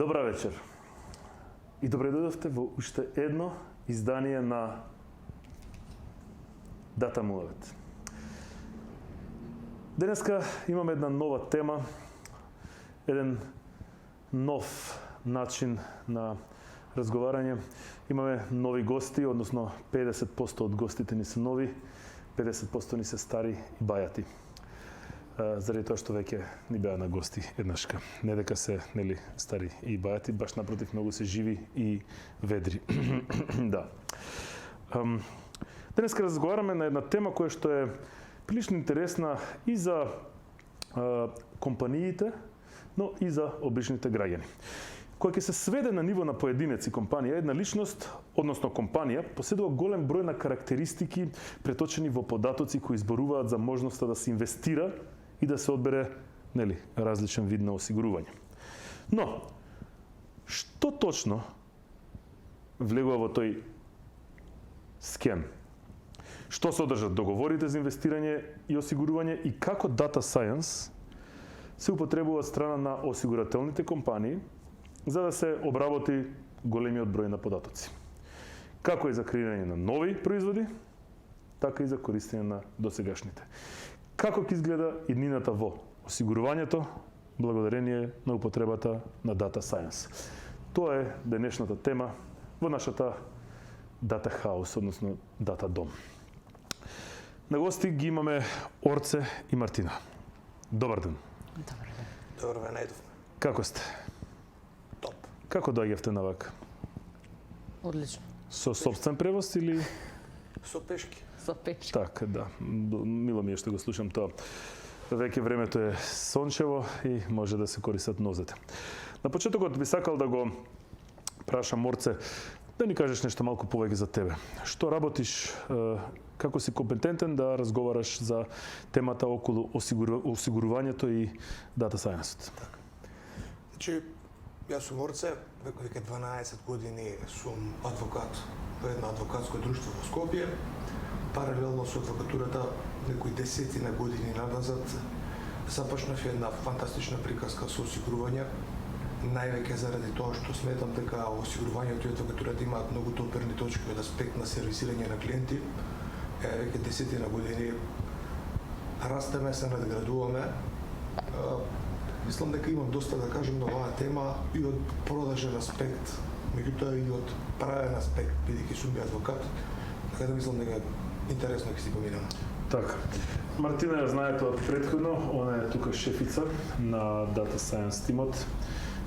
Добра вечер. И добре дојдовте во уште едно издание на Дата Муавет. Денеска имаме една нова тема, еден нов начин на разговарање. Имаме нови гости, односно 50% од гостите ни се нови, 50% ни се стари и бајати. Заради тоа што веќе ни беа на гости еднашка. Не дека се, нели, стари и бајати, баш напротив, многу се живи и ведри. Да. Денеска разговараме на една тема која што е прилично интересна и за компаниите, но и за обичните граѓани. Која ќе се сведе на ниво на поединец и компанија, една личност, односно компанија, поседува голем број на карактеристики преточени во податоци кои изборуваат за можноста да се инвестира и да се одбере, нели, различен вид на осигурување. Но, што точно влегува во тој скен? Што содржат договорите за инвестирање и осигурување и како Data Science се употребува од страна на осигурателните компании за да се обработи големиот број на податоци. Како и за креирање на нови производи, така и за користење на досегашните. Како ќе изгледа иднината во осигурувањето, благодарение на употребата на Data Science. Тоа е денешната тема во нашата Data House, односно Data Дом. На гости ги имаме Орце и Мартина. Добар ден. Добар ден. Добро ве најдовме. Како сте? Топ. Како доаѓавте на вака? Одлично. Со собствен превоз или? Со пешки. Со пешки. Така, да. Мило ми е што го слушам тоа. Веќе времето е сончево и може да се користат нозете. На почетокот би сакал да го прашам Орце, да ни кажеш нешто малку повеќе за тебе. Што работиш, како си компетентен да разговараш за темата околу осигурувањето и Data Science? Така. Значи, јас сум Орце, веќе 12 години сум адвокат во едно адвокатско друштво во Скопје. Паралелно со адвокатурата, некои десетина години назад, започнав една фантастична приказка со осигурување, највеќе заради тоа што сметам дека осигурувањето и адвокатурата имаат многу доперни точки од аспект на сервисирање на клиенти. Веќе десетина години растеме, се надградуваме. Мислам дека имам доста да кажам на оваа тема и од продажен аспект, меѓутоа и од правен аспект, бидејќи сум адвокат, така да мислам дека интересно ќе си поминеме. Така. Мартина ја знаете од претходно, она е тука шефица на Data Science тимот.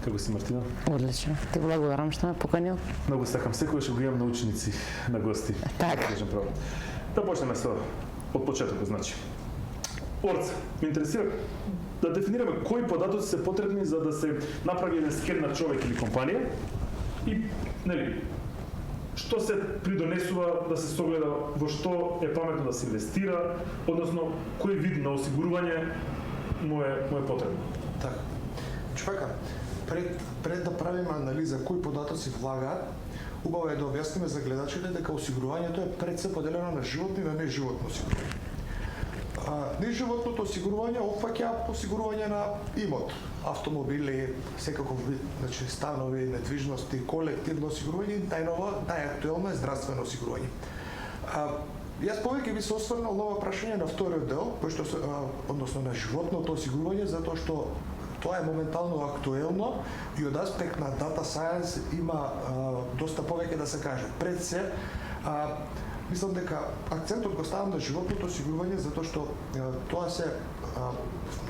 Како си, Мартина? Одлично. Ти благодарам што ме поканил. Многу сакам, секогаш го имам на ученици, на гости. Така. Да почнеме со од почетокот, значи. Орце, ме интересира да дефинираме кои податоци се потребни за да се направи еден скен на човек или компанија и, нели, што се придонесува да се согледа во што е паметно да се инвестира, односно кој вид на осигурување му е потребно. Така. Човека, пред да правиме анализа кои податоци влагаат, убаво е да објасниме за гледачите дека осигурувањето е пред се поделено на животно и на неживотно осигурување. Неживотното осигурување опфаќа осигурување на имот, автомобили, секаков вид, значи станови, недвижности, колективно осигурување и најактуелно е здравствено осигурување. Јас повеќе би се осврнал на ова прашање на вториот дел, кој што односно на животното осигурување, затоа што тоа е моментално актуелно и од аспект на Data Science има доста повеќе да се каже. Пред се, мислам дека акцентот го ставам на животното осигурување затоа што тоа се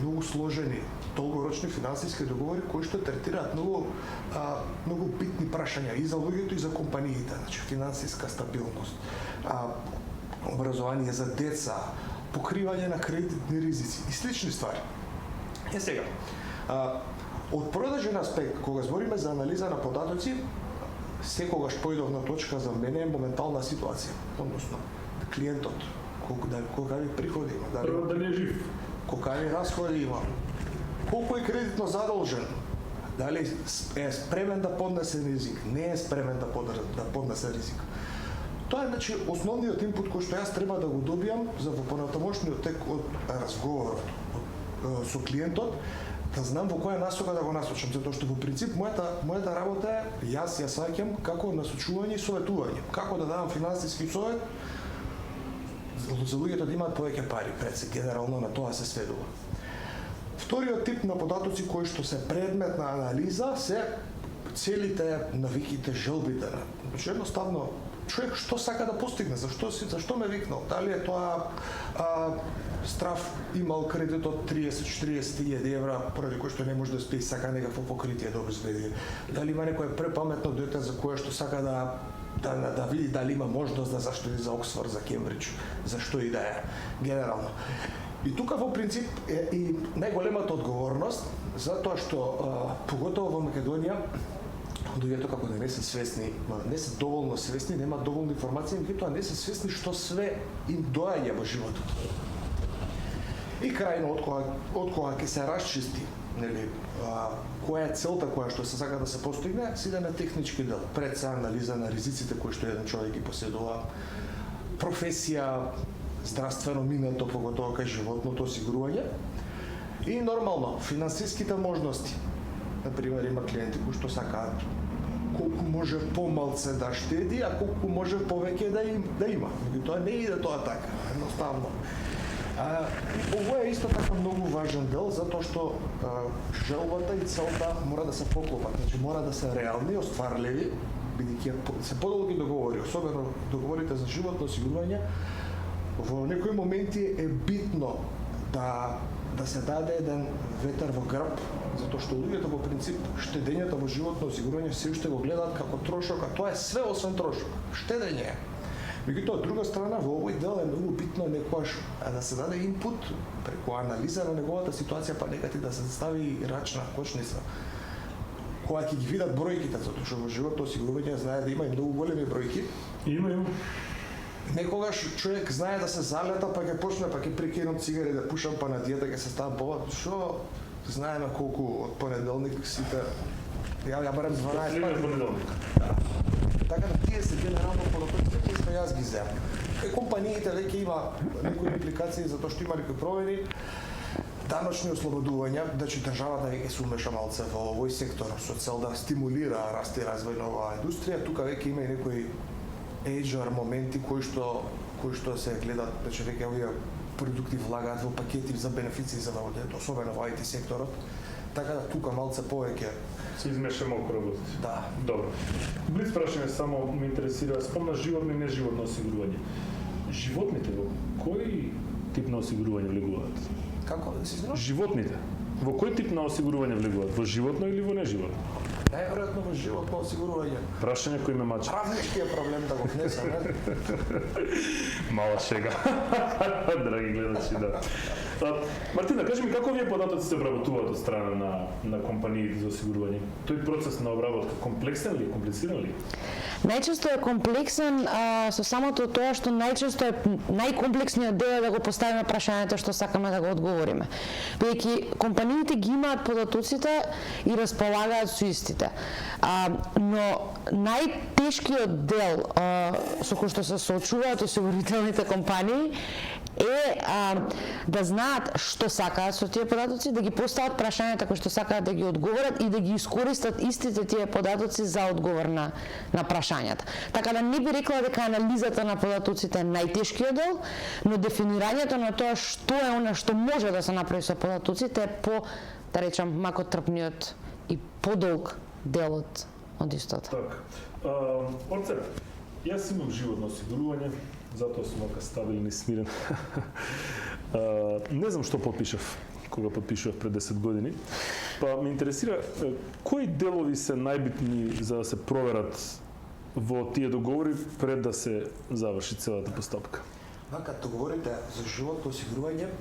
многу сложени долгорочни финансиски договори кои што третираат многу битни прашања и за луѓето и за компаниите, значи финансиска стабилност, образование за деца, покривање на кредитни ризици и слични ствари. Сега, од продажен аспект, кога збориме за анализа на податоци, секогаш поидовна точка за мене е моментална ситуација, односно клиентот, колкави приходи има, дали е жив, колкави расходи има, колку е кредитно задолжен, дали е спремен да поднесе ризик, не е спремен да поднесе ризик. Тоа е значи основниот инпут кој што јас треба да го добијам за во понатамошниот тек од разговорот со клиентот, да знам во која насока да го насочам, затоа што во принцип мојата работа е јас ја сваќам како насочување и советување, како да давам финансиски совет за луѓето да имаат повеќе пари, пред се генерално на тоа се сведува. Вториот тип на податоци кои што се предмет на анализа се целите, навиките, желбите. Значи едноставно човек што сака да постигне, зашто ме викнал? Дали е тоа Страф имал кредит од 30-40 евра, поради кој што не може да спие, сака некакво покритие да обезбеди. Дали има некое препаметно дете за кое што сака да види дали има можност да заштеди за Оксфорд, за Кембридж, зашто и да е, генерално. И тука во принцип е и најголемата одговорност, затоа што поготово во Македонија луѓето како да не се свесни, не се доволно свесни, немаат доволно информации, меѓутоа не се свесни што све им доаѓа во животот. И крајно од кога ќе се расчисти, нели, која е целта која што се сака да се постигне, се иде на технички дел. Пред се анализа на ризиците кои што еден човек ги поседува, професија, здравствено минато, поготово кај животното осигурување и нормално финансиските можности. Например, има клиенти кои што сакаат колку може помалце да штеди, а колку може повеќе да има. Тоа не иде тоа така, едноставно. Ово е исто така многу важен дел, затоа што желбата и целта мора да се поклопат, значи мора да се реални, остварливи, бидејќи се подолги договори, особено договорите за животно осигурување, во некои моменти е битно да се даде еден ветер во грб, затоа што луѓето во принцип штедењето во животно осигурување се уште го гледаат како трошок, а тоа е све освен трошок, штедење. Меѓутоа, од друга страна, во овој дел е многу битно некојаш да се даде инпут преку анализа на неговата ситуација, па некаде да се стави рачна кочница. Кога ќе ги видат бројките, затоа што во животно осигурување знае да има и многу големи бројки. Има. Некогаш човек знае да се залета, па ќе почне, па ќе прекинам цигари да пушам, па на диета ќе се ставам повод. Што знаеме колку од понеделник сите ја барем 12 Последниот понеделник. Така да тие се генерално податоците кои што јас ги земам. Компаниите веќе има некои импликации затоа што има некои промени, даночни ослободувања, значи државата веќе се умеша малце во овој сектор со цел да стимулира раст и развој на оваа индустрија. Тука веќе има и некои HR моменти кои што се гледат, значи веќе овие продукти влагаат во пакети за бенефиции за луѓето, особено во IT секторот. Така да тука малце повеќе се измешаме околу работите. Да. Добро. Блиц прашање само ме интересира, спомна животно и неживотно осигурување. Животните во кој тип на осигурување влегуваат? Како да се извинувам? Животните во кој тип на осигурување влегуваат? Во животно или во неживотно? Најверојатно во животно осигурување. Прашање кој ме мача. Правничкиот проблем да го внесам, не? Мала шега. Драги гледачи, да. Мартина, кажи ми како овие податоци се обработуваат од страна на компаниите за осигурување? Тој процес на обработка комплексен ли, комплициран ли? Најчесто е комплексен со самото тоа што најчесто е најкомплексниот дел да го поставиме прашањето што сакаме да го одговориме. Бидејќи компаниите ги имаат податоците и располагаат со истите. Но најтешкиот дел со кој што се соочуваат осигурителните компании е да знаат што сакаат со тие податоци, да ги постават прашањата кои што сакаат да ги одговорат и да ги искористат истите тие податоци за одговор на прашањата. Така да не би рекла дека анализата на податоците е најтешкиот дел, но дефинирањето на тоа што е она што може да се направи со податоците е по, да речам, макотрпниот и подолг дел од истото. Така. Орце, јас имам животно осигурување, затоа сум ока стабилен и смирен. Не знам што подпишав кога подпишував пред 10 години. Па ме интересира кои делови се најбитни за да се проверат во тие договори пред да се заврши целата постапка. Кога говорите за животно осигурување,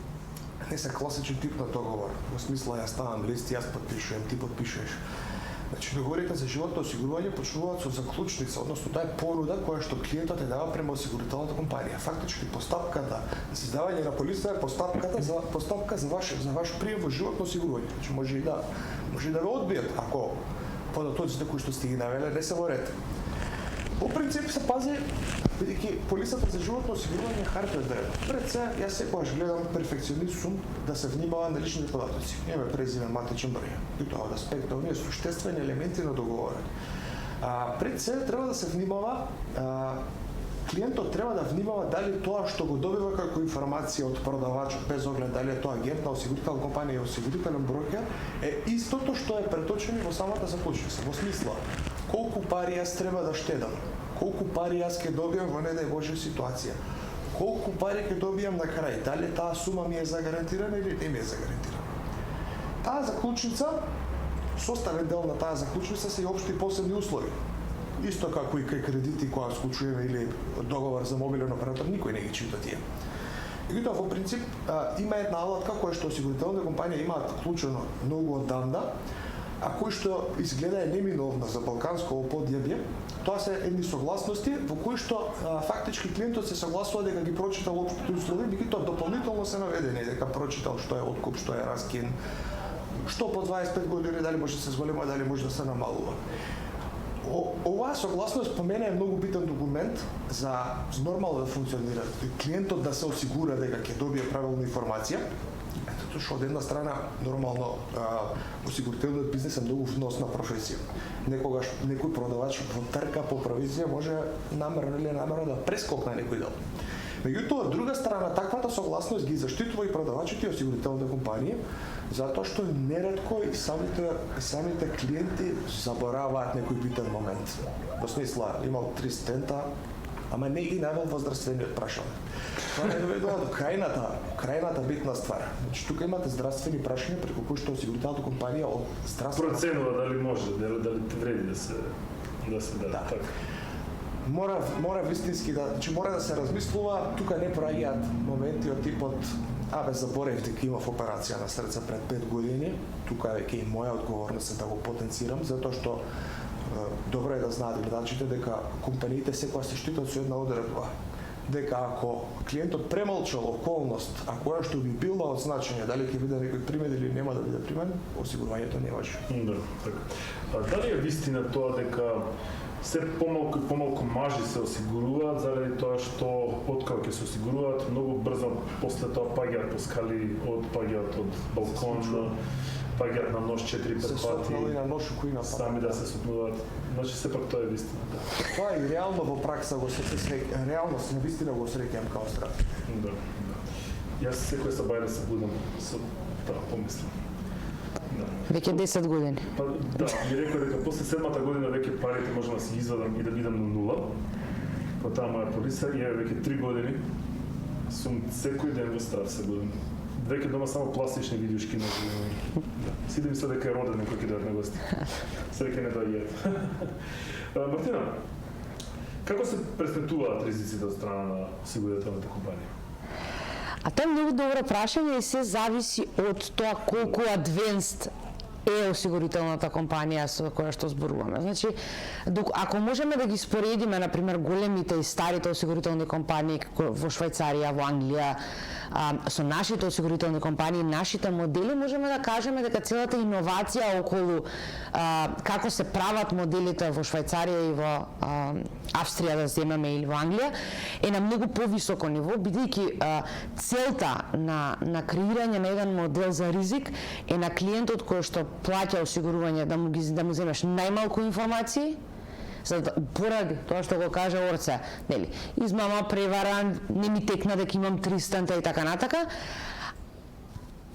не се класичен тип на договор. Во смисла ја ставам лист, јас подпишувам, ти подпишуваш. Значи, договорите за животно осигурување почнуваат со заклучница, односно таа е понуда која што клиентот ја дава према осигурителната компанија. Фактички постапката за издавање на полиса е постапка за ваш прием во животно осигурување. Значи може и да ве одбијат ако податоците кои што сте ги навеле не се во ред. По принцип се пази Бидејќи полисата за животно осигурување харта да е. Пред се, јас секогаш гледам перфекционист сум да се внимава на личните податоци. Име, презиме, матичен број. И тоа од аспекта оние суштествени елементи на договорот. Пред се треба да се внимава клиентот треба да внимава дали тоа што го добива како информација од продавачот, без оглед дали е тоа агент на осигурителна компанија или осигурителен брокер, е истото што е преточено во самата заклучница. Во смисла, колку пари јас треба да штедам, колку пари јас ќе добијам во не дај Боже ситуација, колку пари ќе добијам на крај, дали таа сума ми е загарантирана или не ми е загарантирана. Таа заклучница, составен дел на таа заклучница се и општи посебни услови. Исто како и кај кредити кога склучуваме или договор за мобилен оператор, никој не ги чита тие. Меѓутоа, во принцип, има една алатка која што осигурителните компании имаат вклучено многу оддавна, а кој што изгледа е неминовна за балканско подјабје. Тоа се едни согласности во кои што фактички клиентот се согласува дека ги прочитал општите услови, меѓутоа дополнително се наведени дека прочитал што е откуп, што е раскин, што по 25 години дали може да се зголема, дали може да се намалува. Оваа согласност по мене е многу битен документ за нормално да функционира. Клиентот да се осигура дека ќе добие правилна информација. Тоа што од една страна нормално осигурителниот бизнес е многу вносна професија. Некогаш некој продавач во трка по провизија може намерно или ненамерно да прескокне некој дел. Меѓутоа, од друга страна, таквата согласност ги заштитува и продавачите и осигурителните компании, затоа што неретко и самите клиенти забораваат некој битен момент. Во смисла, имал 3 стента, ама не ги навел во здравствениот прашање. Тоа не доведува до крајната битна ствар. Значи, тука имате здравствени прашања преку кои што осигурителната компанија од здравствена проценува дали може, дали те вреди да се така. Мора вистински мора да се размислува, тука не проаѓаат моменти од типот заборев дека имав операција на срце пред 5 години, тука веќе и моја одговорност е да го потенцирам, затоа што добро е да знаат гледачите дека компаниите секогаш се штитат со една одредба, дека ако клиентот премолчал околност, а која што би била од значење, дали ќе биде некој примен или нема да биде примен, осигурувањето не важи. Да, така. Дали е вистина тоа дека се помалку и помалку мажи се осигуруваат заради тоа што откако ќе се осигуруваат многу брзо после тоа паѓаат по скали, паѓаат од балкон, паѓаат на нож 4-5 се пати. сопнали на нож кој напад. Сами да се сопнуваат. Значи сепак тоа е вистина. Да. Тоа и реално во пракса го среќам, реално на вистина го среќам као страх. Да. Јас секој сабајле се будам со тоа помислам. Да. Веќе 10 години. Па, да, ми рекоа дека после 7-та година веќе парите можам да си извадам и да бидам на нула. По таа моја полиса и веќе 3 години сум секој ден во страв се будам. Веќе дома само пластични видеошки на да. Сиде ми се дека е роден некој ќе дојде на гости. Среќа не доаѓаат. Мартина, како се пресметуваат ризиците од страна на осигурителните компании? А тоа е многу добро прашање и се зависи од тоа колку адвенст е осигурителната компанија со која што зборуваме. Значи, ако можеме да ги споредиме, например, големите и старите осигурителни компании во Швајцарија, во Англија, со нашите осигурителни компании, нашите модели, можеме да кажеме дека целата иновација околу како се прават моделите во Швајцарија и во Австрија, да земеме, или во Англија, е на многу повисоко ниво, бидејќи целта на креирање на еден модел за ризик е на клиентот кој што плаќа осигурување да му земеш најмалку информации, за да, поради тоа што го кажа Орце, нели, измама, превара, не ми текна дека имам 3 стента и така натака,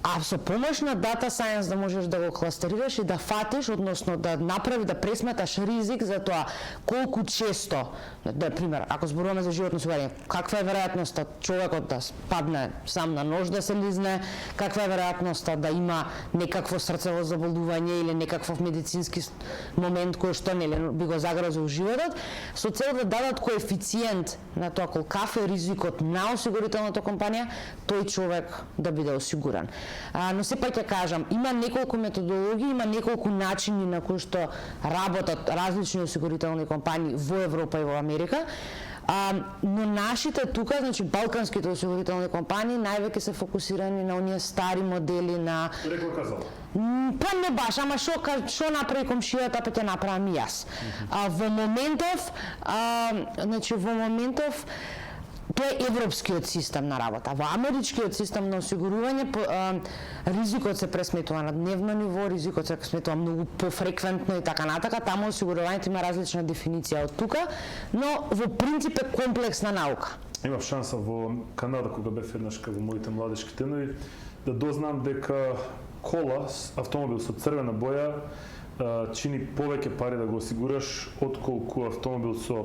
а со помош на дата science да можеш да го кластерираш и да фатиш, односно да направи, да пресметаш ризик за тоа колку често, да пример, ако зборуваме за животно осигурување, каква е веројатноста човекот да падне сам на нож да се лизне, каква е веројатноста да има некакво срцево заболување или некаков медицински момент кој што нели би го загрозил животот, со цел да дадат коефициент на тоа колкав е ризикот на осигурителната компанија, тој човек да биде осигуран. Но сепак ќе кажам, има неколку методологии, има неколку начини на кои што работат различни осигурителни компании во Европа и во Америка. Но нашите тука, значи балканските осигурителни компании највеќе се фокусирани на оние стари модели на Рекла казала. па не баш, ама што направи комшијата, па ќе направам и јас. Во моментов тоа е европскиот систем на работа. Во америчкиот систем на осигурување ризикот се пресметува на дневно ниво, ризикот се пресметува многу пофреквентно и така натака. Таму осигурувањето има различна дефиниција од тука, но во принцип е комплексна наука. Имав шанса во Канада, кога бев еднаш во моите младешки тенови, да дознам дека кола, автомобил со црвена боја, чини повеќе пари да го осигураш отколку автомобил со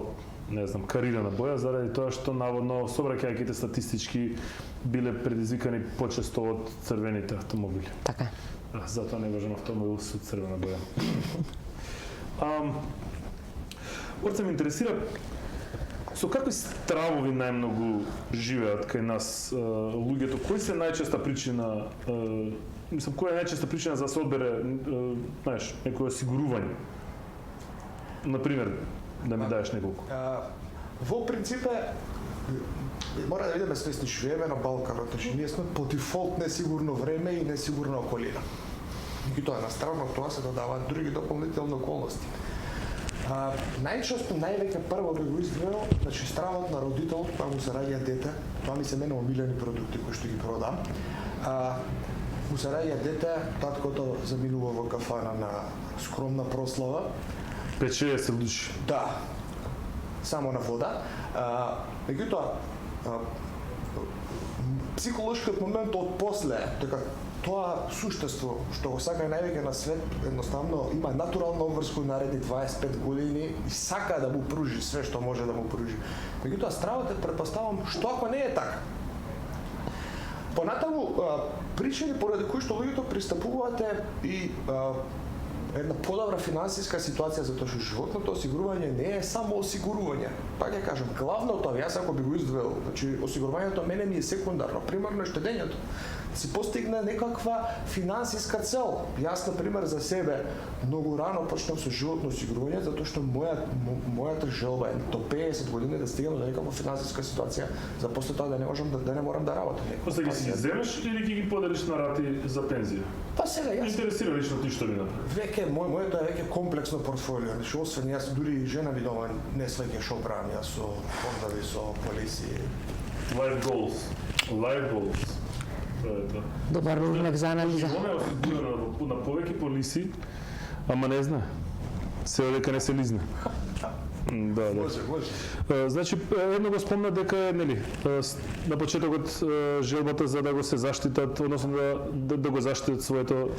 карирана боја, заради тоа што наводно сообраќајките статистички биле предизвикани почесто од црвените автомобили. Така. Затоа не важен автомобил со црвена боја. Орце ме интересира со какви стравови најмногу живеат кај нас луѓето? Кои се најчеста причина, која е најчеста причина за да се одбере, некое осигурување? Например, да ми даеш неколку. Во принцип мора да видиме свесни, живееме на Балканот, значи ние сме по дефолт несигурно време и несигурна околина. И тоа на страна тоа се додаваат други дополнителни околности. Најчесто, највеќе прво би го издвоил, значи стравот на родител кога му се раѓа дете, тоа ми се мене омилени продукти кои што ги продам. Му се раѓа дете, таткото заминува во кафана на скромна прослава. 5-60 души. Да, само на вода. Меѓутоа, психолошкиот момент од после, дека тоа суштество што го сака највеќе на свет, едноставно има натурална обврска наредни 25 години и сака да му пружи све што може да му пружи. Меѓутоа, стравот е, претпоставам, што ако не е така? Понатаму, причини поради кои што луѓето пристапуваат и една подобра финансиска ситуација, затоа што животното осигурување не е само осигурување. Пак ја кажам, главното, јас ако би го издвоил, значи осигурувањето мене ми е секундарно, примерно е штедењето. Си постигне некаква финансиска цел. Јас, например, за себе многу рано почнав со животно осигурување, затоа што мојата желба е до 50 години да стигам до некаква финансиска ситуација, за после тоа да не морам да работам. После ги си земеш или ги поделиш на рати за пензија? Па сега јас интересира лично ти што би направи? Веќе моето е веќе комплексно портфолио. Значи освен јас дури жена ми дома не свеќе шо правам, јас со фондови, со полиси. Life goals. Добар рудник за анализа. Она е осигурена на повеќе полиси, ама не знае. Се дека не се лизне. Да. Може. Значи, едно го спомна дека нели на почетокот желбата за да го се заштитат, односно да го заштитат своето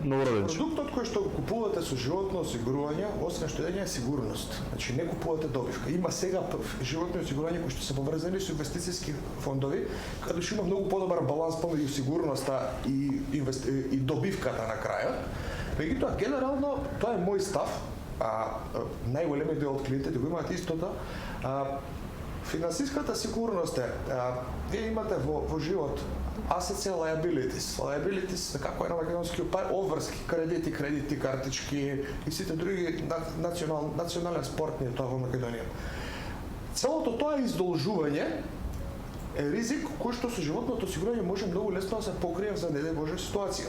новороденче. Продуктот кој што го купувате со животно осигурување, освен штедење е сигурност. Значи не купувате добивка. Има сега животни осигурувања кои што се поврзани со инвестициски фондови, каде што има многу подобар баланс помеѓу сигурноста и добивката на крајот. Меѓутоа генерално тоа е мој став. Најголемиот дел од клиентите го имаат истото. Финансиската сигурност е, вие имате во живот assets and liabilities. Liabilities, како е на македонски, обврски, кредити, картички и сите други национален спорт не е тоа во Македонија. Целото тоа издолжување е ризик кој што со животното осигурување може многу лесно да се покрие за не дај Боже ситуација.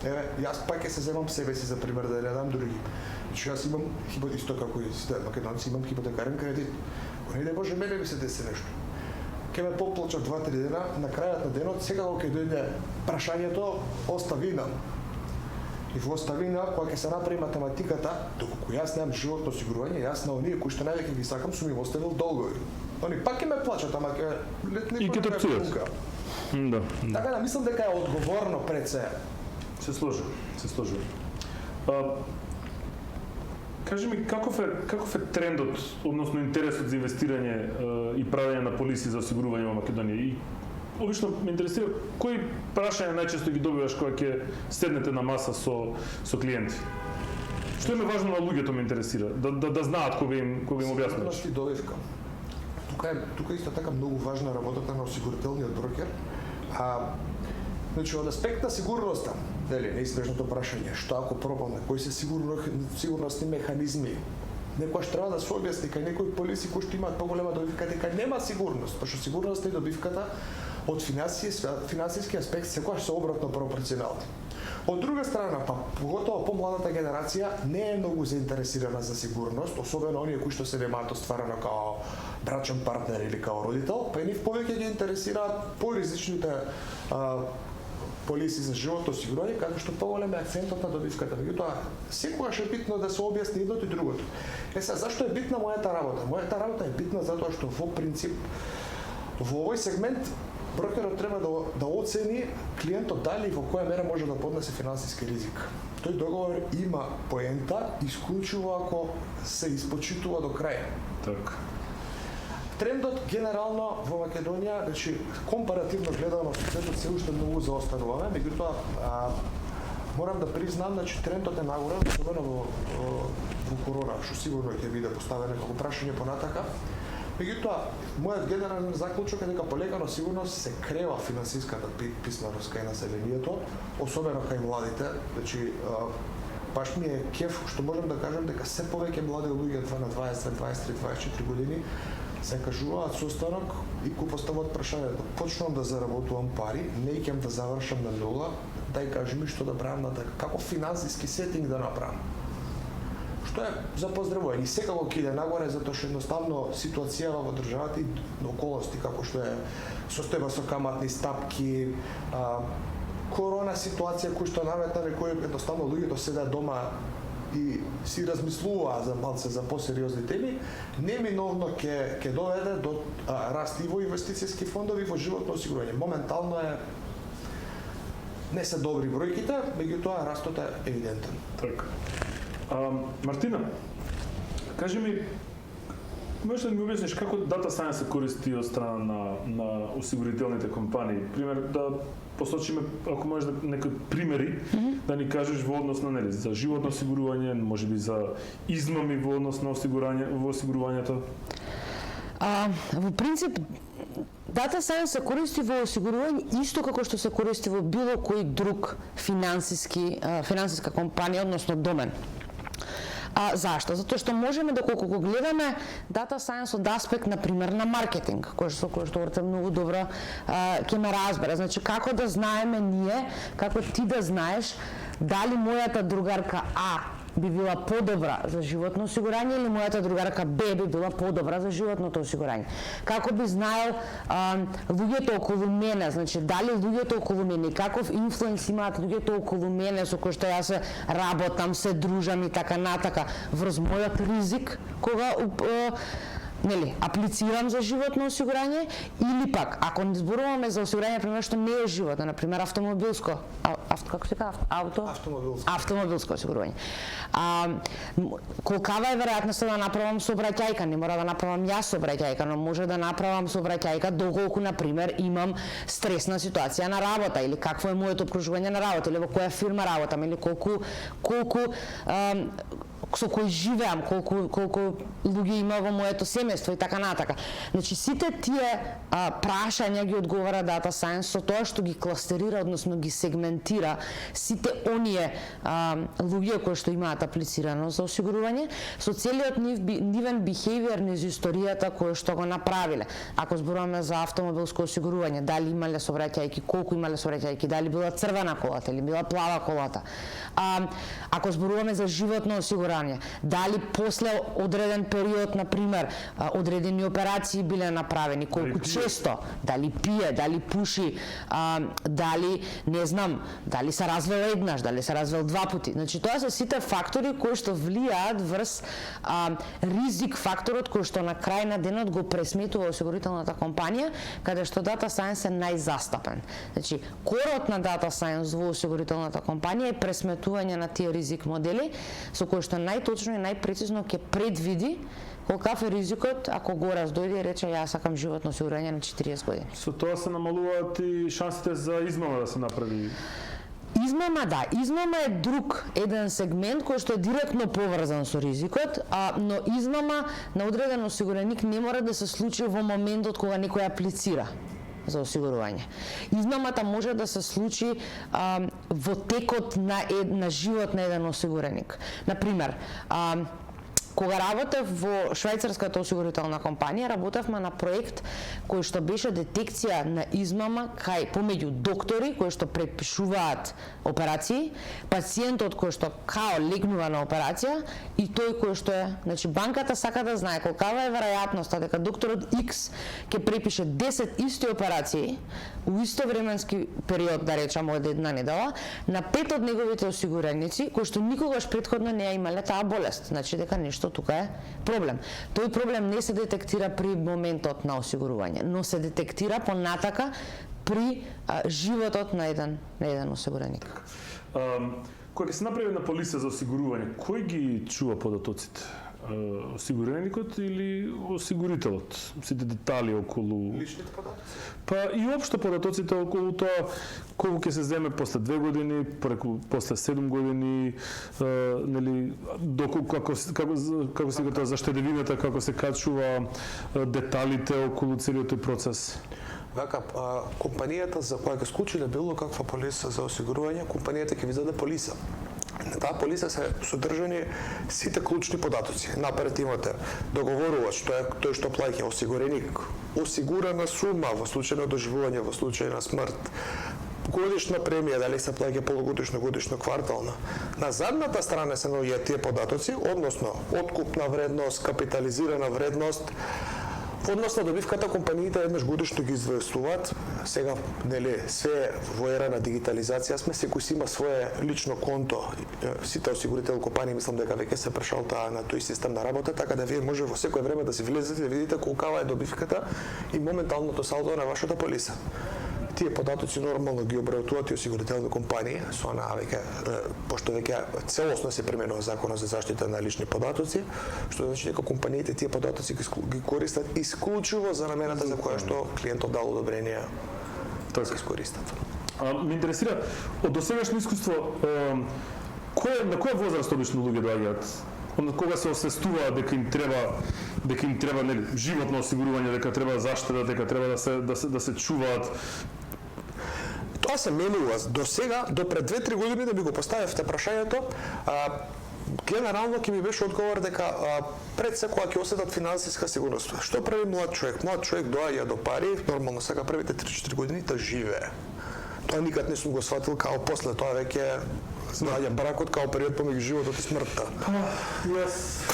Еве, јас пак ќе се земам себе си за пример да не дам други. Значи јас имам исто како и сите македонци имам хипотекарен кредит. Ако не дај Боже мене ми се деси нешто. Ке ме поплачат 2-3 дена, на крајот на денот секако ќе дојде прашањето оставина. И во оставина, кога ќе се направи математиката, доколку јас немам животно осигурување, јас на оние кои што највеќе ги сакам сум им оставил долгови. Они пак ќе ме плачат, ама ќе летни пак. Да. Така да мислам дека е одговорно пред се. Се сложи. Кажи ми, каков е трендот, односно интересот за инвестирање и правење на полиси за осигурување во Македонија? И обично ме интересира кои прашања најчесто ги добиваш кога ќе седнете на маса со клиенти? Што е важно на луѓето ме интересира, да знаат кога им објаснуваш? Добивка. Тука исто така многу важна работата на осигурителниот брокер. Значи, од аспект на сигурноста, неизбежното прашање, што ако пропадне, кои се сигурностни механизми Некојаш треба да се објасни кај некои полиси кои што имаат поголема добивка дека нема сигурност, пошто сигурноста и добивката од финансиски аспект секогаш се обратно пропорционални. Од друга страна, па поготово помладата генерација не е многу заинтересирана за сигурност, особено оние кои што се немаат остварено као брачен партнер или као родител, па и нив повеќе ги интересираат поризичните полиси за животно осигурување, каде што поголем е акцентот на добивката. Меѓутоа, секогаш е битно да се објасни едното и другото. Сега, зашто е битна мојата работа? Мојата работа е битна затоа што во принцип во овој сегмент брокерот треба да оцени клиентот дали и во која мера може да поднесе финансиски ризик. Тој договор има поента исклучиво ако се испочитува до крај. Така. Трендот генерално во Македонија, значи компаративно гледано со светот се уште многу заостануваме, меѓутоа морам да признам, значи трендот е нагоре, особено во корона, што сигурно ќе биде поставено како прашање понатака. Меѓутоа, мојот генерален заклучок е дека полека сигурно се крева финансиската писменост кај населението, особено кај младите. Значи, баш ми е кеф што можам да кажам дека се повеќе млади луѓе на 20, 23, 24 години се кажуваат состанок и го поставуваат прашањето: почнувам да заработувам пари, не ќам да завршам на нула, дај кажи ми што да правам натака, како финансиски сетинг да направам. Што е за поздравување. И секако ќе иде нагоре, затоа што едноставно ситуацијава во државата и околности како што е состојба со каматни стапки, корона ситуација која што наметна некои едноставно луѓето седат дома и си размислуваат за малце за посериозни теми, неминовно ќе доведе до раст и во инвестицијски фондови, во животно осигурување. Моментално не се добри бројките, меѓутоа растот е евидентен. Така. Мартина, кажи ми, можеш да ми објасниш како дата сайенс се користи од страна на осигурителните компании? Пример, да посочиме, ако можеш некои примери, да ни кажеш во однос на нели за животно осигурување, можеби за измами во однос на осигурувањето? Во принцип, дата сайенс се користи во осигурување исто како што се користи во било кој друг финансиска компанија, односно домен. Зашто? Затоа што можеме доколку го гледаме дата сайенс од аспект, например, на маркетинг, кој што Орце многу добро ќе ме разбере. Значи, како да знаеме ние, како ти да знаеш дали мојата другарка А би била подобра за животно осигурање или мојата другарка Б би била подобра за животното осигурање. Како би знаел луѓето околу мене, значи дали луѓето околу мене, каков инфлуенс имаат луѓето околу мене со кои што јас се работам, се дружам и така натака врз мојот ризик кога аплицирам за животно осигурање, или пак, ако не зборуваме за осигурање пример што не е животно, например автомобилско, како се кажа, автомобилско осигурување. Колкава е веројатноста да направам сообраќајка? Не мора да направам јас сообраќајка, но може да направам сообраќајка доколку, например, имам стресна ситуација на работа, или какво е моето окружување на работа, или во која фирма работам, или колку со кој живеам, колку луѓе има во моето семејство и така натака. Значи, сите тие прашања ги одговара дата сайенс со тоа што ги кластерира, односно ги сегментира сите оние луѓе кои што имаат аплицирано за осигурување со целиот нивен behavior низ историјата која што го направиле. Ако зборуваме за автомобилско осигурување, дали имале сообраќајки, колку имале сообраќајки, дали била црвена колата или била плава колата. Ако зборуваме за животно осигурање, дали после одреден период, например, одредени операции биле направени, колку често, дали пие, дали пуши, дали, не знам, дали се развел еднаш, дали се развел два пати. Значи, тоа се сите фактори кои што влијаат врз ризик факторот кој што на крај на денот го пресметува осигурителната компанија, каде што дата сайенс е најзастапен. Значи, корот на дата сайенс во осигурителната компанија е пресметување на тие ризик модели, со кои што најточно и најпрецизно ќе предвиди колкав е ризикот ако гораш дојде и рече јас сакам животно осигурање на 40 години. Со тоа се намалуваат и шансите за измама да се направи. Измама, да. Измама е друг еден сегмент кој што е директно поврзан со ризикот, но измама на одреден осигураник не мора да се случи во моментот кога некој аплицира за осигурување. Измамата може да се случи во текот на живот на еден осигураник. Например, Кога работев во швајцарската осигурителна компанија, работевме на проект кој што беше детекција на измама кај помеѓу доктори кои што препишуваат операции, пациентот кој што као легнува на операција и тој кој што е, значи банката сака да знае колкава е веројатноста дека докторот X ќе препише 10 исти операции у исто временски период, да речеме од една недела, на 5 од неговите осигуреници кои што никогаш претходно не ја имале таа болест, значи дека нешто тука е проблем. Тој проблем не се детектира при моментот на осигурување, но се детектира понатака при животот на еден осигуреник. Кога ќе се направи една полиса за осигурување, кој ги чува податоците? Осигуреникот или осигурителот? Сите детали околу Личните податоци? Па и општо податоците околу тоа колку ќе се земе после 2 години, после 7 години, нели доколку како се тоа за штедевината, како се качува деталите околу целиот тој процес. Вака, компанијата за која ќе склучиле било каква полиса за осигурување, компанијата ќе ви даде полиса. На таа полиса се содржани сите клучни податоци. Напред имате договорувач, што е тој што плаќа, осигуреник, осигурана сума во случај на доживување, во случај на смрт, годишна премија, дали се плаќа полугодишно, годишно, квартална. На задната страна се наоѓаат тие податоци, односно откупна вредност, капитализирана вредност, односно добивката компаниите еднаш годишно ги известуваат. Сега, нели, све во ера на дигитализација сме, секој си има свое лично конто. Сите осигурителни компании мислам дека веќе се прешалтаа на тој систем на работа, така да вие може во секое време да си влезете да видите колкава е добивката и моменталното салдо на вашата полиса. Тие податоци нормално ги обработуваат и осигурителни компании, со она веќе пошто веќе целосно се применува законот за заштита на лични податоци, што значи дека компаниите тие податоци ги користат исклучиво за намената за која што клиентот дал одобрение да се искористат. Ме интересира од досегашно искуство на која возраст обично луѓе доаѓаат? Кога се освестуваат дека им треба нели животно осигурување, дека треба заштита, дека треба да се чуваат. Тоа се менува. До сега, до пред 2-3 години да би го поставивте прашањето, генерално ќе ми беше одговор дека пред се кога ќе осетат финансиска сигурност. Што прави млад човек? Млад човек доаѓа до пари, нормално сака првите 3-4 години да живее. Тоа никад не сум го сватил као после тоа веќе знаја бракот као период помеѓу животот и смртта. Јас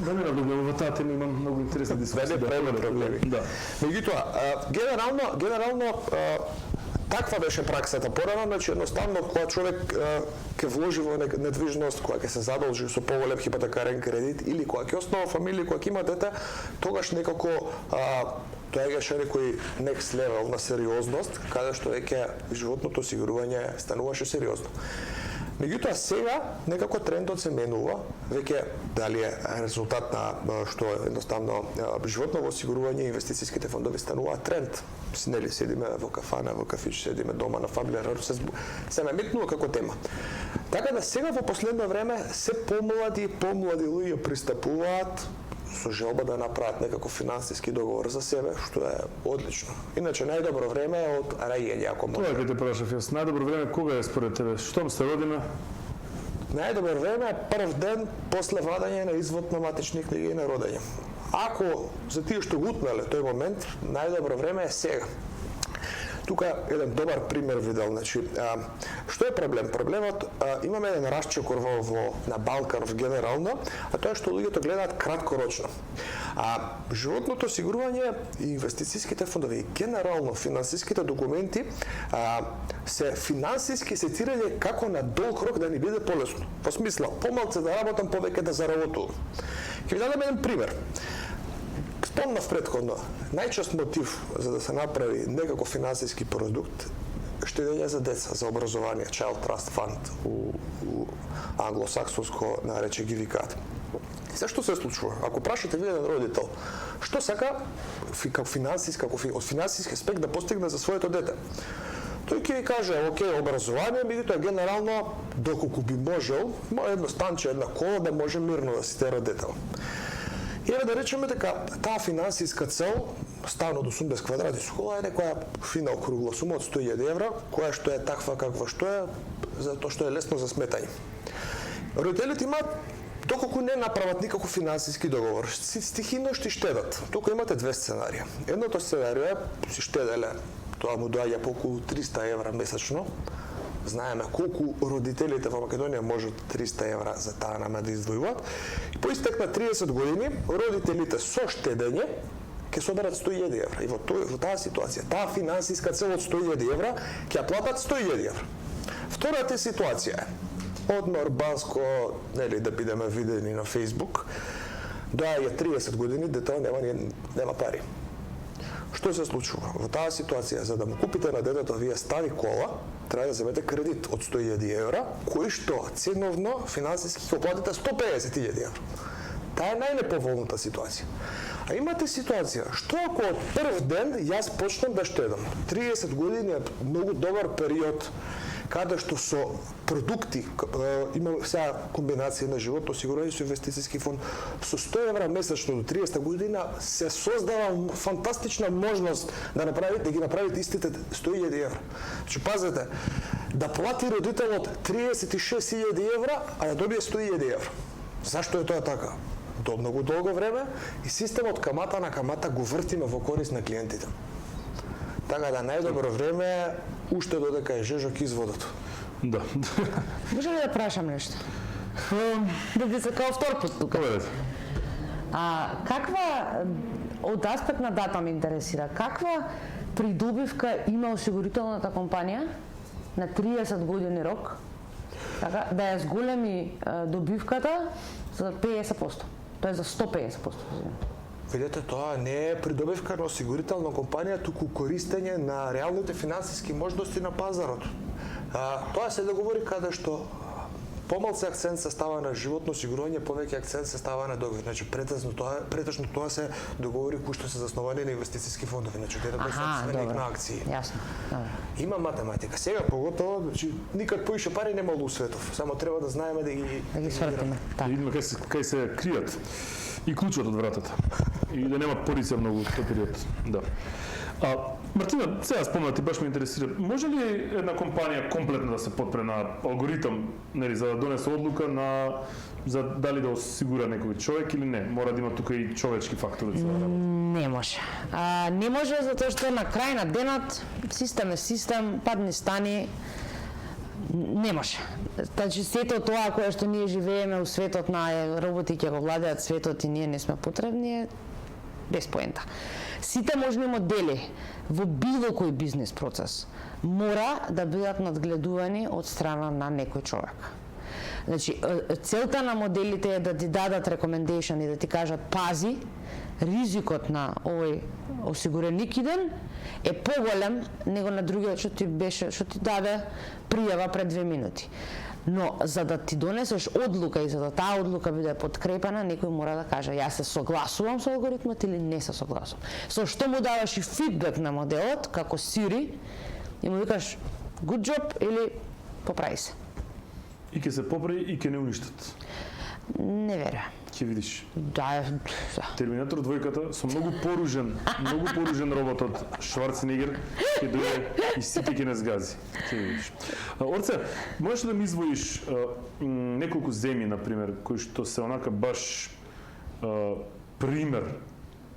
да не навлегувам во таа тема, имам многу интересни дискусии. Проблеми. Да. Меѓутоа, генерално таква беше праксата порано, значи едноставно кога човек ќе вложи во недвижност, кога ќе се задолжи со поголем хипотекарен кредит или кога ќе основа фамилија, кога ќе има дете, тогаш некако доаѓаше некој next level на сериозност, каде што веќе животното осигурување стануваше сериозно. Меѓутоа сега некако трендот се менува, веќе дали е резултат на што едноставно животново осигурување и инвестицијските фондови стануваат тренд. Нели седиме во кафана, во кафич, седиме дома на фамилија, се наметнува како тема. Така да сега во последно време се помлади луѓе пристапуваат со желба да направат некако финансиски договор за себе, што е одлично. Иначе најдобро време е од раѓање, ако може. Тоа ќе те прашав јас. Најдобро време кога е според тебе? Штом се родиме? Најдобро време е прв ден после владење на извод на матични книги и на родење. Ако за тие што го утмеле тој момент, најдобро време е сега. Тука еден добар пример видел, значи, што е проблем? Проблемот, имаме еден расчекор на Балкан генерално, а тоа е што луѓето гледаат краткорочно. Животното осигурување и инвестицијските фондови, генерално финансиските документи се финансиски сетирани како на долг рок да ни биде полесно. Во смисла, помалце да работам, повеќе да заработувам. Ќе ви дадам еден пример. Спомнав претходно, најчест мотив за да се направи некако финансиски продукт штедење за деца, за образование, Child Trust Fund у англосаксонско нарече ги викаат. И се што се случува? Ако прашате ви еден родител, што сака од финансиски аспект да постигне за своето дете? Тој ќе ви каже, окей, образование, меѓутоа генерално, доколку би можел, едно станче, една кола да може мирно да си тера детел. И да речеме дека таа финансиска цел, стан од 80 квадрати школа, е некоја фина округла сума од 100.000 евра, која што е таква каква што е, затоа што е лесно за сметање. Родителите имаат Доколку не направат никаков финансиски договор, стихино ще штедат. Тука имате две сценарија. Едното сценарио е си штеделе, тоа му доаѓа по околу 300 евра месечно. Знаеме колку родителите во Македонија можат 300 евра за таа нама да издвојуваат. И по истек на 30 години, родителите со штедење ќе соберат 100.000 евра. И во таа ситуација, таа финансиска цел од 100.000 евра, ќе ја платат 100.000 евра. Втората ситуација е одмор, баско, нели да бидеме видени на Facebook, доаѓа 30 години, детето нема пари. Што се случува? Во таа ситуација, за да му купите на детето вие стави кола, треба да земете кредит од 100.000 евра, кој што ценовно финансиски ќе платите 150.000 евра. Таа е најнеповолната ситуација. А имате ситуација, што ако од прв ден јас почнам да штедам? 30 години е многу добар период каде што со продукти, има сега комбинација на животно осигурување со инвестициски фонд, со 100 евра месечно до 30 година се создава фантастична можност да ги направите истите 100.000 евра. Значи, пазете, да плати родителот 36.000 евра, а да добие 100.000 евра. Зашто е тоа така? До многу долго време и системот камата на камата го вртиме во корист на клиентите. Така да најдобро време е уште додека е жежок изводот. Да. Може ли да прашам нешто? Да би се као втор пат тука. Каква, од аспект на дата ме интересира, каква придобивка има осигурителната компанија на 30 години рок, така, да ја зголеми добивката за 50%, тоа е за 150%. Видете, тоа не е придобивка на осигурителна компанија, туку користење на реалните финансиски можности на пазарот. Тоа се договори каде што помалце акцент се става на животно осигурување, повеќе акцент се става на договор. Значи претежно тоа се договори кои што се засновани на инвестициски фондови, значи дека се собственик на акции. Јасно. Има математика. Сега поготово, значи никад поише пари немало у светов. Само треба да знаеме да ги свртиме. Да видиме кај се кријат и клучот од вратата. И да нема полиција многу во тој период. Да. Мартина, сега спомна, ти баш ме интересира, може ли една компанија комплетно да се подпре на алгоритам, нели, за да донесе одлука за дали да осигура некој човек или не? Мора да има тука и човечки фактори за работа. Не може. Не може затоа што на крај на денот систем е систем, падни стани, не може. Значи сето тоа кое што ние живееме у светот на роботи ќе го владеат светот и ние не сме потребни е без поента. Сите можни модели во било кој бизнес процес мора да бидат надгледувани од страна на некој човек. Значи, целта на моделите е да ти дадат recommendation и да ти кажат пази, ризикот на овој осигуреник иден е поголем него на другиот што ти даде пријава пред 2 минути. Но за да ти донесеш одлука и за да таа одлука биде подкрепена, некој мора да каже јас се согласувам со алгоритмот или не се согласувам. Со што му даваш и фидбек на моделот, како Siri, и му викаш good job или поправи се. И ќе се поправи и ќе не уништат. Не верувам. Ќе видиш. Да. Терминатор двојката со многу поружен роботот Шварценегер ќе дојде и сите ќе не сгази. Ќе видиш. Орце, можеш да ми извоиш неколку земји, например, кои што се онака баш пример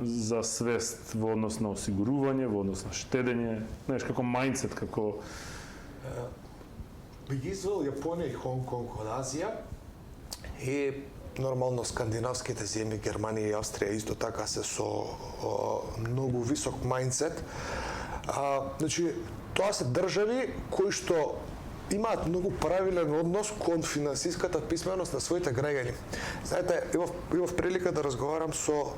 за свест во однос на осигурување, во однос на штедење, знаеш, како мајндсет, како би ги извел Јапонија и Хонг-Конг од Азија и нормално скандинавските земји, Германија и Австрија исто така се со многу висок мајндсет. Значи, тоа се држави кои што имаат многу правилен однос кон финансиската писменост на своите граѓани. Знаете, имав прилика да разговарам со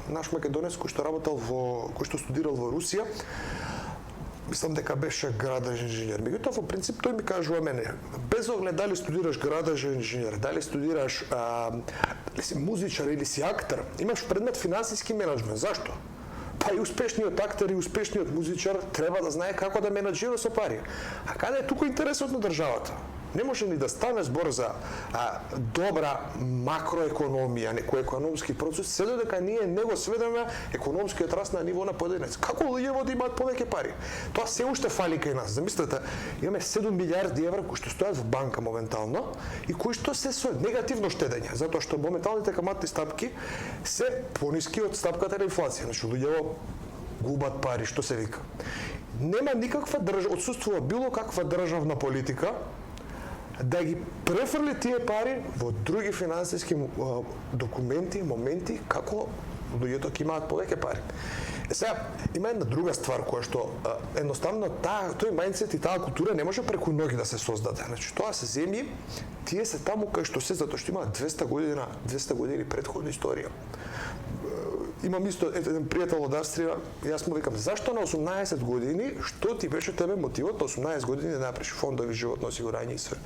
наш македонец кој што студирал во Русија. Мислам дека беше градежен инженер. Меѓутоа, во принцип, тој ми кажува мене, без оглед дали студираш градежен инженер, дали студираш дали си музичар или си актер, имаш предмет финансиски менеджмент. Зашто? Па и успешниот актер и успешниот музичар треба да знае како да менаџира со пари. А каде е тука интересот на државата? Не може ни да стане збор за добра макроекономија, некој економски процес, се додека ние не го сведеме економскиот раст на ниво на поединец. Како луѓето да имаат повеќе пари? Тоа се уште фали кај нас. Замислете, имаме 7 милиарди евра кои што стојат во банка моментално и кои што се со негативно штедење, затоа што моменталните каматни стапки се пониски од стапката на инфлација. Значи луѓето губат пари, што се вика. Нема никаква отсуствува било каква државна политика да ги префрли тие пари во други финансиски документи, моменти, како луѓето ќе имаат повеќе пари. Сега, има една друга ствар која што едноставно тој мајндсет и таа култура не може преку ноги да се создаде. Значи, тоа се земји, тие се таму кај што се, затоа што имаат 200 години претходна историја. Имам исто еден пријател од Австрија, јас му викам, зашто на 18 години, што ти беше тебе мотивот на 18 години да направиш фондови животно осигурање и све?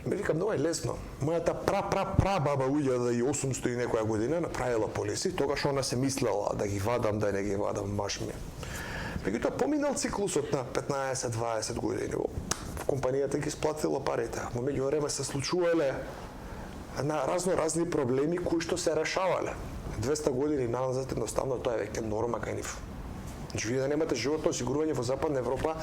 Ме викам, многу е лесно. Мојата баба уѓа и 800 и некоја година направила полиси, тогаш она се мислела да ги вадам, да не ги вадам, маш ми. Меѓутоа поминал циклусот на 15-20 години. В компанијата ги сплатила парите. Во меѓувреме се случувале на разни проблеми кои што се решавале. 200 години назад едноставно тоа е веќе норма кај нив. Значи вие да немате животно осигурување во Западна Европа,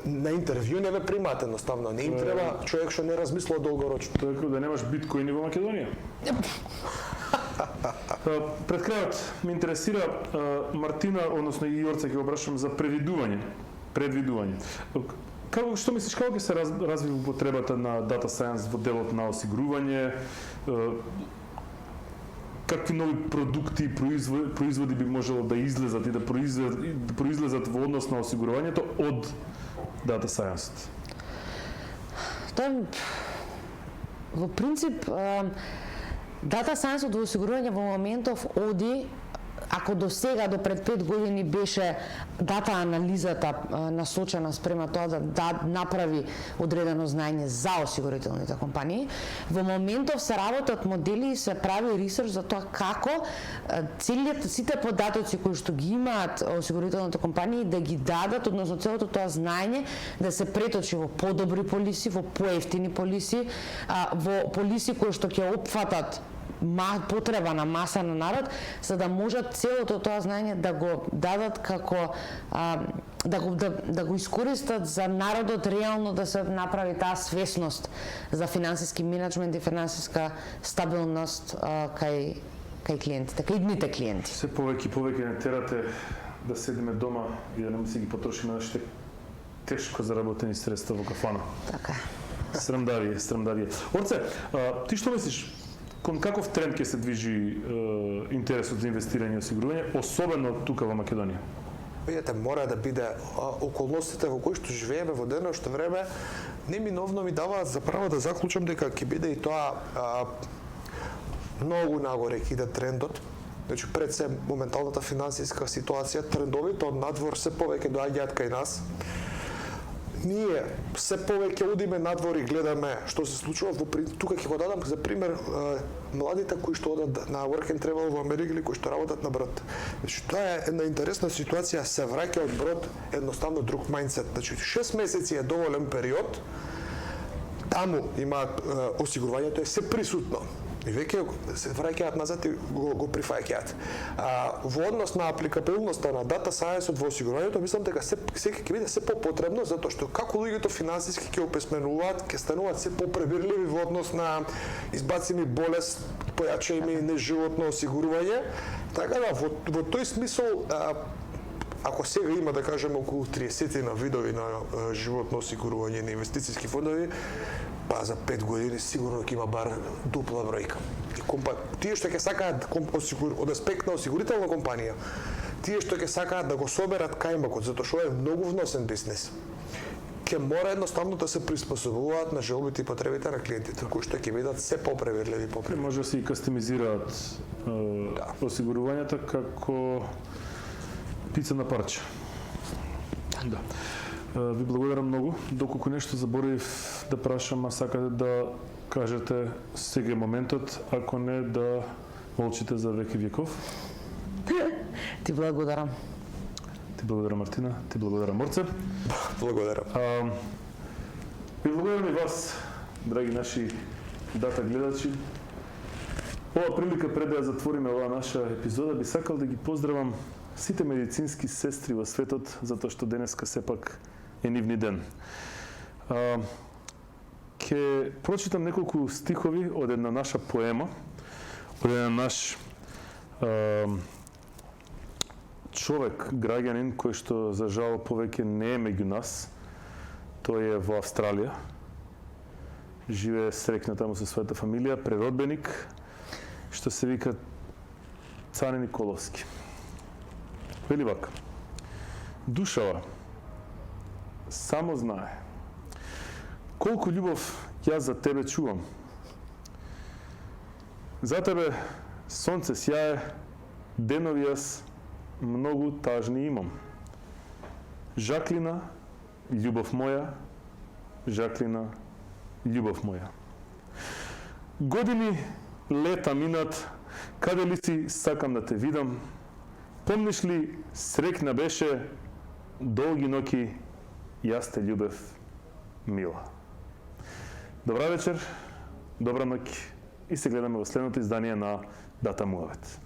на интервју не ве примаат едноставно, не им треба човек што не размислува долгорочно. Тоа е како да немаш биткоини во Македонија. Пред крајот ме интересира Мартина, односно и Јорце ќе го прашам за предвидување. Што мислиш, како ќе се разви употребата на data science во делот на осигурување? Какви нови продукти и производи би можело да излезат и да произлезат во однос на осигурувањето од data science? Тоа во принцип data science во осигурување во моментов оди, ако до сега, до пред 5 години беше дата анализата насочена спрема тоа да направи одредено знаење за осигурителните компании, во моментов се работат модели и се прави ресерч за тоа како сите податоци кои што ги имаат осигурителните компании да ги дадат, односно целото тоа знаење да се преточи во подобри полиси, во поевтини полиси, во полиси кои што ќе опфатат потреба на маса на народ, за да можат целото тоа знаење да го дадат како да го искористат за народот реално да се направи таа свесност за финансиски менеджмент и финансиска стабилност кај клиентите, кај идните клиенти. Се повеќе не терате да седиме дома и да не си ги потрошиме нашите тешко заработени средства во кафана. Така. Срамдавие. Орце, ти што мислиш? Кон каков тренд ќе се движи интересот за инвестирање и осигурување, особено тука во Македонија? Видете, мора да биде околностите во кои што живееме во денешно време, неминовно ми даваат за право да заклучам дека ќе биде и тоа многу нагоре ќе иде трендот. Значи пред се моменталната финансиска ситуација, трендовите од надвор се повеќе доаѓаат кај нас. Ние се повеќе одиме надвор и гледаме што се случува тука ќе го дадам за пример младите кои што одат на work and travel во Америка или кои што работат на брод. Значи тоа е една интересна ситуација, се враќа од брод едноставно друг мајндсет. Значи 6 месеци е доволен период. Таму имаат осигурувањето е се присутно. И веќе се враќаат назад и го прифаќаат. Во однос на апликабилноста на data science во осигурувањето, мислам дека секој ќе биде се попотребно, затоа што како луѓето финансиски ќе описменуваат, ќе стануваат се попребирливи во однос на избацими болест, појачајме неживотно осигурување. Така да, во тој смисол, ако сега има, да кажеме, околу 30 на видови на животно осигурување на инвестициски фондови, па за 5 години сигурно ќе има бар дупла бројка. Тие што ќе сакаат од аспект на осигурителна компанија, тие што ќе сакаат да го соберат кајмакот, затоа што е многу вносен бизнес, ќе мора едноставно да се приспособуваат на желбите и потребите на клиентите, кои што ќе бидат се попреверливи. Може да се и кастомизираат осигурувањата како пица на парче. Да. Ви благодарам многу. Доколку нешто заборавив да прашам, а сакате да кажете сега е моментот, ако не да молчите за веки веков. Ти благодарам. Ти благодарам, Мартина. Ти благодарам, Орце. Благодарам. Благодарам и вас, драги наши дата гледачи. Ова прилика пред да ја затвориме оваа наша епизода, би сакал да ги поздравам сите медицински сестри во светот, затоа што денеска сепак е нивни ден. Ке прочитам неколку стихови од една наша поема, од еден наш човек, граѓанин, кој што за жал повеќе не е меѓу нас. Тој е во Австралија. Живее среќна таму со својата фамилија, преродбеник, што се вика Цане Николовски. Вели вака: душава само знае колку љубов јас за тебе чувам. За тебе сонце сјае, денови јас многу тажни имам. Жаклина, љубов моја, Жаклина, љубов моја. Години, лета минат, каде ли си сакам да те видам? Помниш ли, среќна беше, долги ноки, јас те љубев, мила. Добра вечер, добра ноќ и се гледаме во следното издание на Дата Муавет.